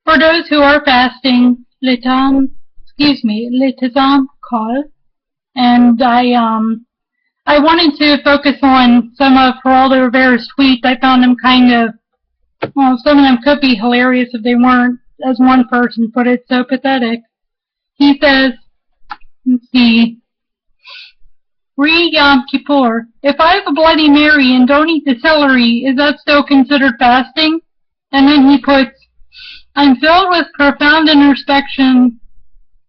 For those who are fasting, le temps call, and I wanted to focus on some of Geraldo Rivera's tweets. I found them kind of, well, some of them could be hilarious if they weren't, as one person put it, so pathetic. He says, let's see, Yom Kippur, if I have a Bloody Mary and don't eat the celery, is that still considered fasting? And then he puts, I'm filled with profound introspection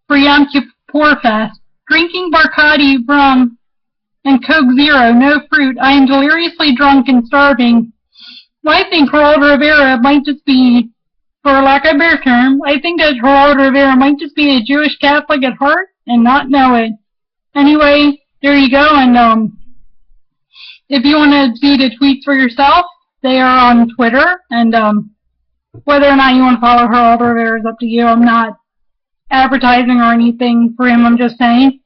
for Yom Kippur fast. Drinking Bacardi, rum, and Coke Zero, no fruit. I am deliriously drunk and starving. Well, I think Geraldo Rivera might just be, for lack of a better term, I think that Geraldo Rivera might just be a Jewish Catholic at heart and not know it. Anyway, there you go, and if you want to see the tweets for yourself, they are on Twitter, and whether or not you want to follow Geraldo Rivera is up to you. I'm not advertising or anything for him, I'm just saying.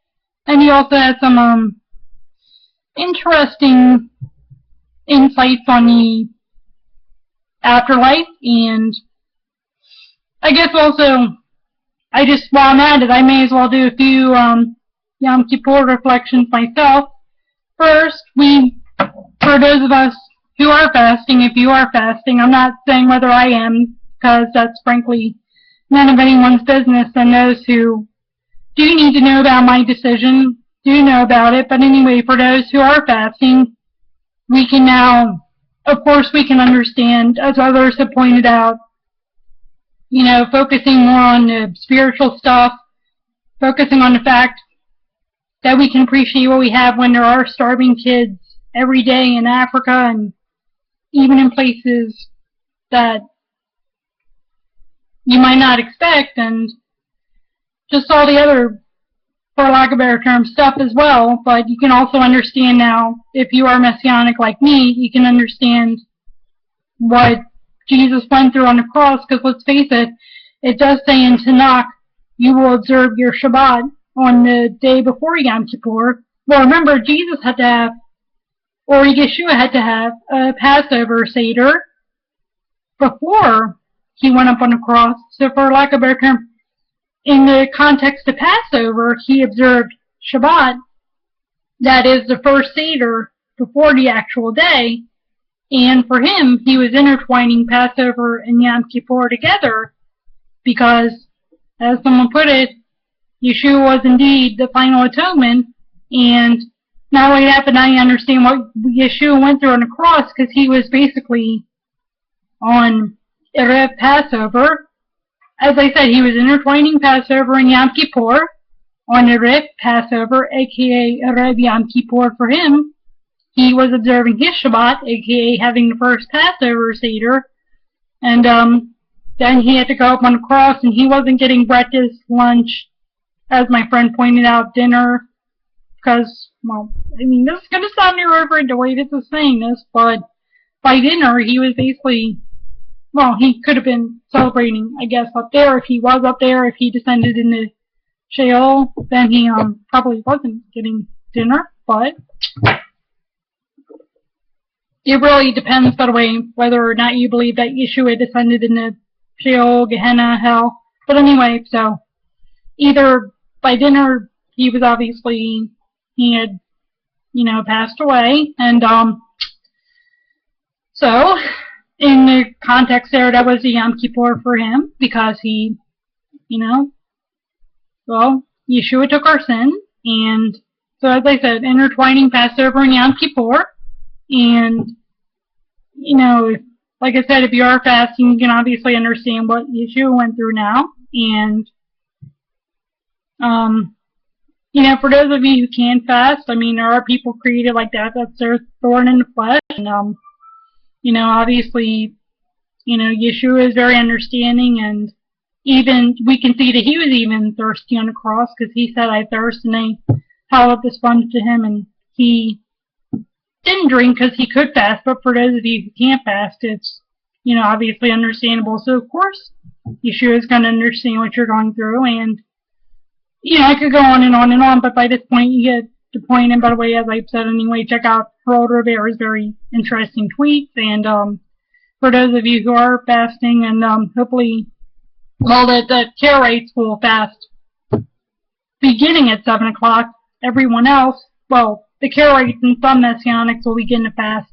And he also has some interesting insights on the afterlife, and I guess also, while I'm at it, I may as well do a few Yom Kippur reflections myself. First, for those of us who are fasting, if you are fasting, I'm not saying whether I am, because that's frankly none of anyone's business, and those who do need to know about my decision do know about it. But anyway, for those who are fasting, we can now, of course, we can understand, as others have pointed out, focusing more on the spiritual stuff, focusing on the fact that we can appreciate what we have when there are starving kids every day in Africa and even in places that you might not expect, and just all the other, for lack of a better term, stuff as well. But you can also understand now, if you are Messianic like me, you can understand what Jesus went through on the cross, because let's face it, it does say in Tanakh, you will observe your Shabbat on the day before Yom Kippur. Well, remember, Jesus had to have, or Yeshua had to have, a Passover Seder before he went up on the cross. So for lack of a better term, in the context of Passover, he observed Shabbat, that is the first Seder before the actual day, and for him, he was intertwining Passover and Yom Kippur together, because, as someone put it, Yeshua was indeed the final atonement, and not only that, but now you understand what Yeshua went through on the cross, because he was basically on Erev Passover. As I said, he was intertwining Passover and Yom Kippur on Erev Passover, aka Erev Yom Kippur for him. He was observing his Shabbat, aka having the first Passover Seder, and then he had to go up on the cross, and he wasn't getting breakfast, lunch, as my friend pointed out, dinner, because, well, I mean, this is going to sound irreverent the way this is saying this, but by dinner, he was basically, well, he could have been celebrating, I guess, up there. If he was up there, if he descended into Sheol, then he probably wasn't getting dinner, but it really depends, by the way, whether or not you believe that Yeshua descended into Sheol, Gehenna, hell. But anyway, so either by dinner, he was obviously, he had, passed away, and so in the context there, that was a Yom Kippur for him, because he, well, Yeshua took our sin, and so as I said, intertwining Passover and Yom Kippur, and, like I said, if you are fasting, you can obviously understand what Yeshua went through now, and, for those of you who can fast, I mean, there are people created like that, that's their thorn in the flesh, and, obviously, Yeshua is very understanding, and even, we can see that he was even thirsty on the cross, because he said, I thirst, and they held up the sponge to him, and he didn't drink because he could fast, but for those of you who can't fast, it's, obviously understandable. So, of course, Yeshua is going to understand what you're going through, and, I could go on and on and on, but by this point, you get the point, and by the way, as I've said anyway, check out Geraldo Rivera's very interesting tweets, and, for those of you who are fasting, and, hopefully, Well, the Karaites will fast beginning at 7 o'clock. Everyone else, well, the Karaites and some Messianics will begin to fast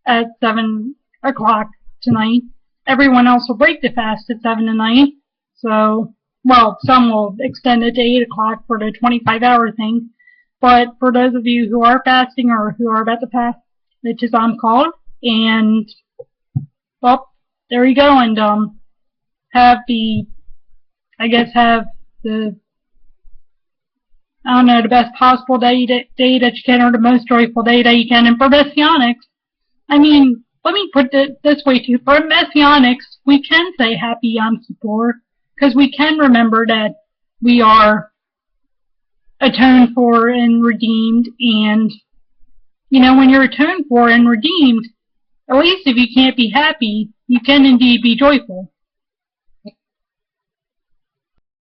at 7 o'clock tonight. Everyone else will break the fast at 7 tonight. So, well, some will extend it to 8 o'clock for the 25-hour thing. But for those of you who are fasting or who are about to fast, the Tizam called. And, well, there you go. And have the, I guess, have the, I don't know, the best possible day that you can, or the most joyful day that you can. And for Messianics, I mean, let me put it this way too. For Messianics, we can say Happy Yom Kippur, because we can remember that we are atoned for and redeemed. And, you know, when you're atoned for and redeemed, at least if you can't be happy, you can indeed be joyful.